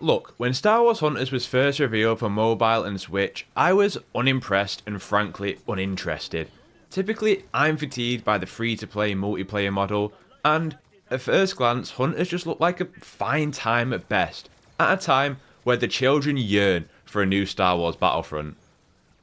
Look, when Star Wars Hunters was first revealed for mobile and Switch, I was unimpressed and frankly uninterested. Typically, I'm fatigued by the free-to-play multiplayer model, and at first glance, Hunters just look like a fine time at best, at a time where the children yearn for a new Star Wars Battlefront.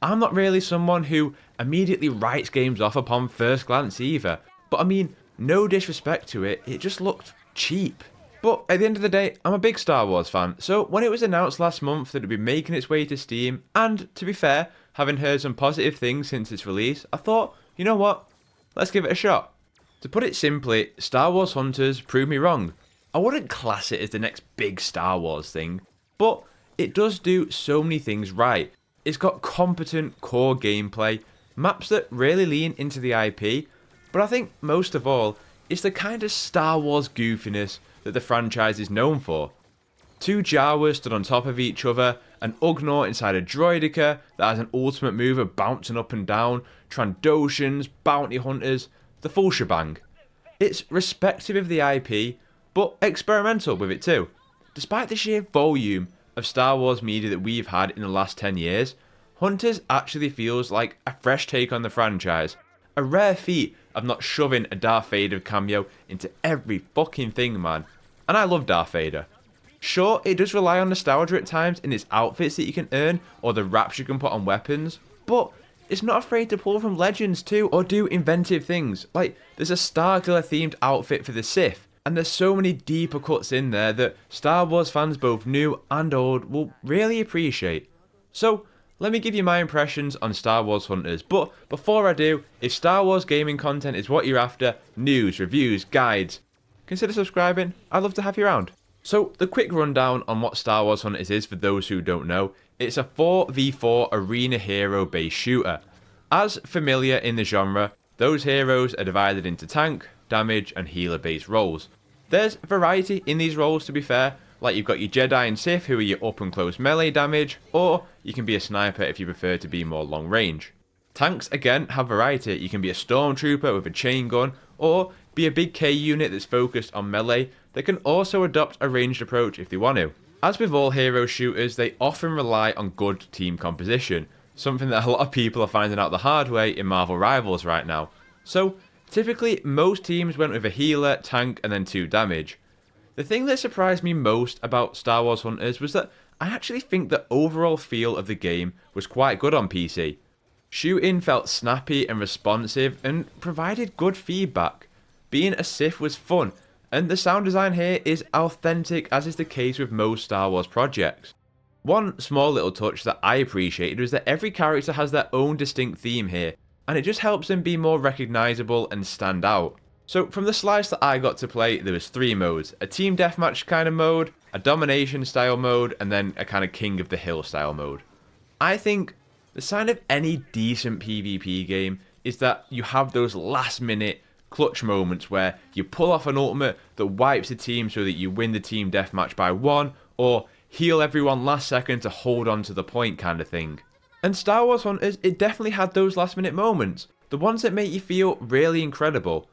I'm not really someone who immediately writes games off upon first glance either, but I mean, no disrespect to it, it just looked cheap. But at the end of the day, I'm a big Star Wars fan, so when it was announced last month that it would be making its way to Steam, and to be fair, having heard some positive things since its release, I thought, you know what, let's give it a shot. To put it simply, Star Wars Hunters proved me wrong. I wouldn't class it as the next big Star Wars thing, but it does do so many things right. It's got competent core gameplay, maps that really lean into the IP, but I think most of all, it's the kind of Star Wars goofiness that the franchise is known for. Two Jawas stood on top of each other, an Ugnaught inside a Droideka that has an ultimate move of bouncing up and down, Trandoshans, bounty hunters, the full shebang. It's respective of the IP, but experimental with it too. Despite the sheer volume of Star Wars media that we've had in the last 10 years, Hunters actually feels like a fresh take on the franchise. A rare feat of not shoving a Darth Vader cameo into every fucking thing, man. And I love Darth Vader. Sure, it does rely on nostalgia at times in its outfits that you can earn or the wraps you can put on weapons, but it's not afraid to pull from Legends too or do inventive things. Like, there's a Starkiller themed outfit for the Sith, and there's so many deeper cuts in there that Star Wars fans both new and old will really appreciate. So, let me give you my impressions on Star Wars Hunters, but before I do, if Star Wars gaming content is what you're after, news, reviews, guides, consider subscribing, I'd love to have you around. So, the quick rundown on what Star Wars Hunters is for those who don't know, it's a 4v4 arena hero based shooter. As familiar in the genre, those heroes are divided into tank, damage and healer based roles. There's variety in these roles to be fair, like you've got your Jedi and Sith who are your up and close melee damage, or you can be a sniper if you prefer to be more long range. Tanks again have variety, you can be a stormtrooper with a chain gun, or be a big K unit that's focused on melee that can also adopt a ranged approach if they want to. As with all hero shooters, they often rely on good team composition, something that a lot of people are finding out the hard way in Marvel Rivals right now. So, typically most teams went with a healer, tank and then 2 damage. The thing that surprised me most about Star Wars Hunters was that I actually think the overall feel of the game was quite good on PC. Shooting felt snappy and responsive and provided good feedback. Being a Sith was fun, and the sound design here is authentic as is the case with most Star Wars projects. One small little touch that I appreciated was that every character has their own distinct theme here, and it just helps them be more recognisable and stand out. So from the slice that I got to play, there was 3 modes: a team deathmatch kind of mode, a domination style mode, and then a kind of King of the Hill style mode. I think the sign of any decent PvP game is that you have those last minute clutch moments where you pull off an ultimate that wipes the team so that you win the team deathmatch by 1, or heal everyone last second to hold on to the point kind of thing. And Star Wars Hunters, it definitely had those last minute moments, the ones that make you feel really incredible.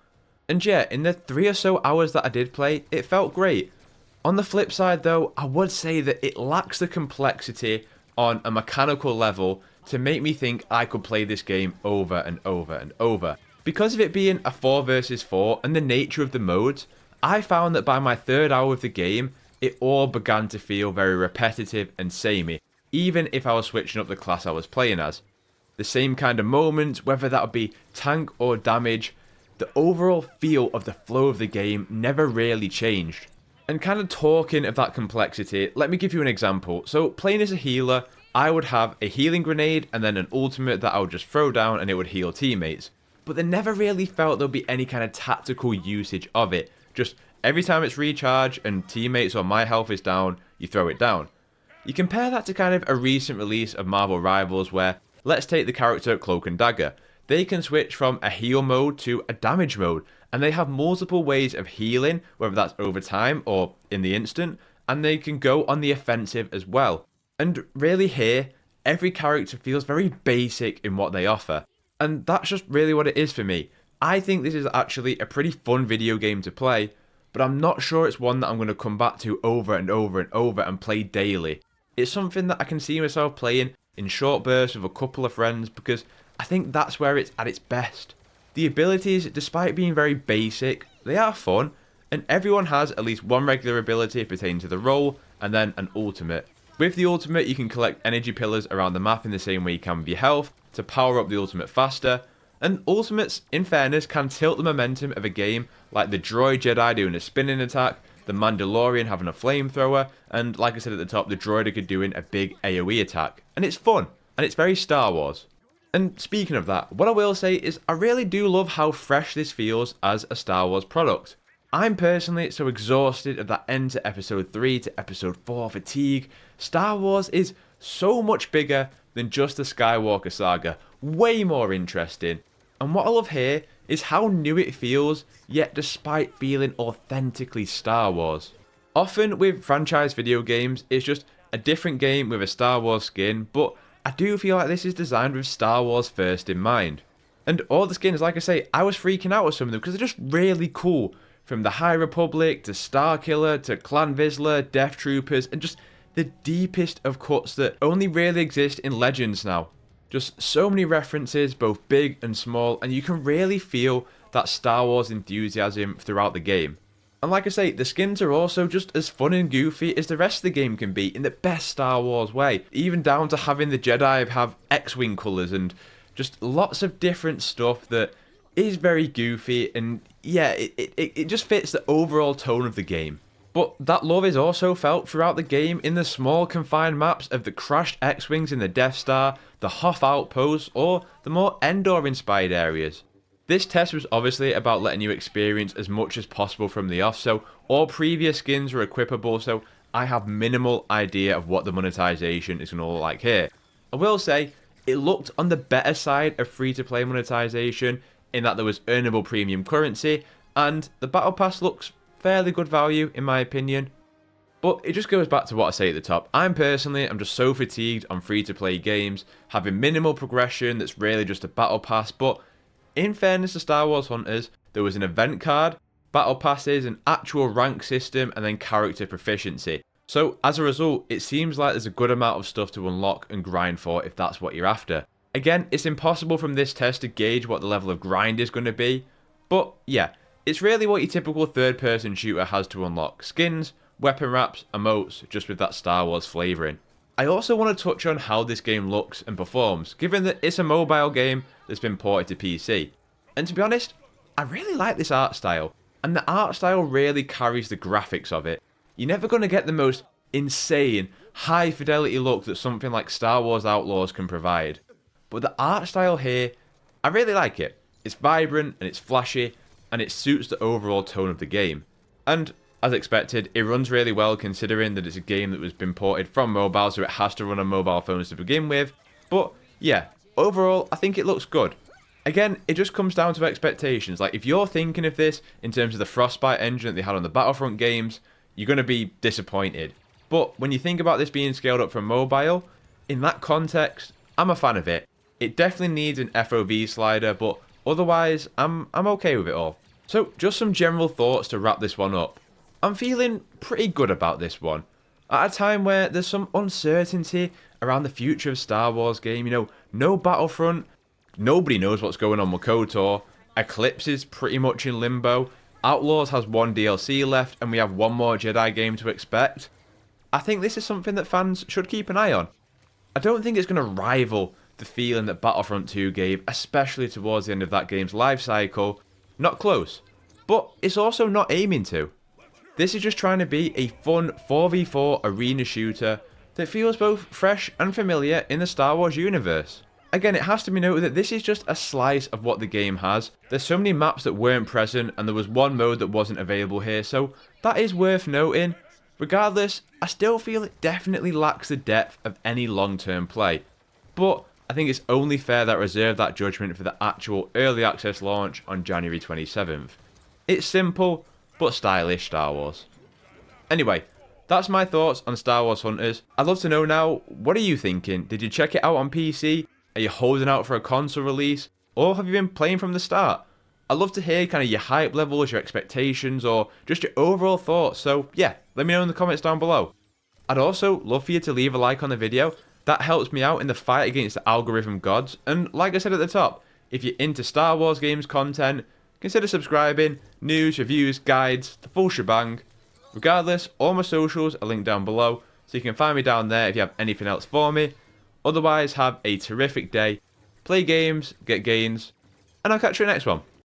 And yeah, in the 3 or so hours that I did play, it felt great. On the flip side though, I would say that it lacks the complexity on a mechanical level to make me think I could play this game over and over and over. Because of it being a 4 versus 4 and the nature of the modes, I found that by my 3rd hour of the game, it all began to feel very repetitive and samey, even if I was switching up the class I was playing as. The same kind of moments, whether that would be tank or damage, the overall feel of the flow of the game never really changed. And kind of talking of that complexity, let me give you an example. So playing as a healer, I would have a healing grenade and then an ultimate that I would just throw down and it would heal teammates. But there never really felt there'd be any kind of tactical usage of it. Just every time it's recharged and teammates or my health is down, you throw it down. You compare that to kind of a recent release of Marvel Rivals where, let's take the character Cloak and Dagger. They can switch from a heal mode to a damage mode, and they have multiple ways of healing, whether that's over time or in the instant, and they can go on the offensive as well. And really here, every character feels very basic in what they offer. And that's just really what it is for me. I think this is actually a pretty fun video game to play, but I'm not sure it's one that I'm going to come back to over and over and over and play daily. It's something that I can see myself playing in short bursts with a couple of friends because I think that's where it's at its best. The abilities, despite being very basic, they are fun, and everyone has at least one regular ability pertaining to the role, and then an ultimate. With the ultimate, you can collect energy pillars around the map in the same way you can with your health, to power up the ultimate faster, and ultimates, in fairness, can tilt the momentum of a game, like the droid Jedi doing a spinning attack, the Mandalorian having a flamethrower, and like I said at the top, the droideka doing a big AoE attack. And it's fun, and it's very Star Wars. And speaking of that, what I will say is I really do love how fresh this feels as a Star Wars product. I'm personally so exhausted of that end to episode 3 to episode 4 fatigue. Star Wars is so much bigger than just the Skywalker saga, way more interesting. And what I love here is how new it feels, yet despite feeling authentically Star Wars. Often with franchise video games, it's just a different game with a Star Wars skin, but I do feel like this is designed with Star Wars first in mind. And all the skins, like I say, I was freaking out with some of them because they're just really cool. From the High Republic, to Starkiller, to Clan Vizsla, Death Troopers, and just the deepest of cuts that only really exist in Legends now. Just so many references, both big and small, and you can really feel that Star Wars enthusiasm throughout the game. And like I say, the skins are also just as fun and goofy as the rest of the game can be in the best Star Wars way. Even down to having the Jedi have X-Wing colours and just lots of different stuff that is very goofy, and yeah, it just fits the overall tone of the game. But that love is also felt throughout the game in the small confined maps of the crashed X-Wings in the Death Star, the Hoth Outposts, or the more Endor-inspired areas. This test was obviously about letting you experience as much as possible from the off, so all previous skins were equipable, so I have minimal idea of what the monetization is going to look like here. I will say, it looked on the better side of free-to-play monetization, in that there was earnable premium currency, and the Battle Pass looks fairly good value in my opinion. But it just goes back to what I say at the top. I'm just so fatigued on free-to-play games, having minimal progression that's really just a Battle Pass, but in fairness to Star Wars Hunters, there was an event card, Battle Passes, an actual rank system, and then character proficiency. So as a result, it seems like there's a good amount of stuff to unlock and grind for if that's what you're after. Again, it's impossible from this test to gauge what the level of grind is going to be, but yeah, it's really what your typical third-person shooter has to unlock. Skins, weapon wraps, emotes, just with that Star Wars flavouring. I also want to touch on how this game looks and performs, given that it's a mobile game that's been ported to PC. And to be honest, I really like this art style, and the art style really carries the graphics of it. You're never going to get the most insane, high-fidelity look that something like Star Wars Outlaws can provide. But the art style here, I really like it. It's vibrant and it's flashy, and it suits the overall tone of the game. And as expected, it runs really well considering that it's a game that has been ported from mobile, so it has to run on mobile phones to begin with. But yeah, overall, I think it looks good. Again, it just comes down to expectations. Like, if you're thinking of this in terms of the Frostbite engine that they had on the Battlefront games, you're going to be disappointed. But when you think about this being scaled up from mobile, in that context, I'm a fan of it. It definitely needs an FOV slider, but otherwise, I'm okay with it all. So, just some general thoughts to wrap this one up. I'm feeling pretty good about this one. At a time where there's some uncertainty around the future of Star Wars game, no Battlefront, nobody knows what's going on with KOTOR, Eclipse is pretty much in limbo, Outlaws has one DLC left, and we have one more Jedi game to expect. I think this is something that fans should keep an eye on. I don't think it's going to rival the feeling that Battlefront 2 gave, especially towards the end of that game's life cycle. Not close, but it's also not aiming to. This is just trying to be a fun 4v4 arena shooter that feels both fresh and familiar in the Star Wars universe. Again, it has to be noted that this is just a slice of what the game has. There's so many maps that weren't present, and there was one mode that wasn't available here, so that is worth noting. Regardless, I still feel it definitely lacks the depth of any long-term play. But I think it's only fair that I reserve that judgment for the actual early access launch on January 27th. It's simple, but stylish Star Wars. Anyway, that's my thoughts on Star Wars Hunters. I'd love to know now, what are you thinking? Did you check it out on PC? Are you holding out for a console release? Or have you been playing from the start? I'd love to hear kind of your hype levels, your expectations, or just your overall thoughts, so yeah, let me know in the comments down below. I'd also love for you to leave a like on the video. That helps me out in the fight against the algorithm gods, and like I said at the top, if you're into Star Wars games content, consider subscribing, news, reviews, guides, the full shebang. Regardless, all my socials are linked down below, so you can find me down there if you have anything else for me. Otherwise, have a terrific day, play games, get gains, and I'll catch you in the next one.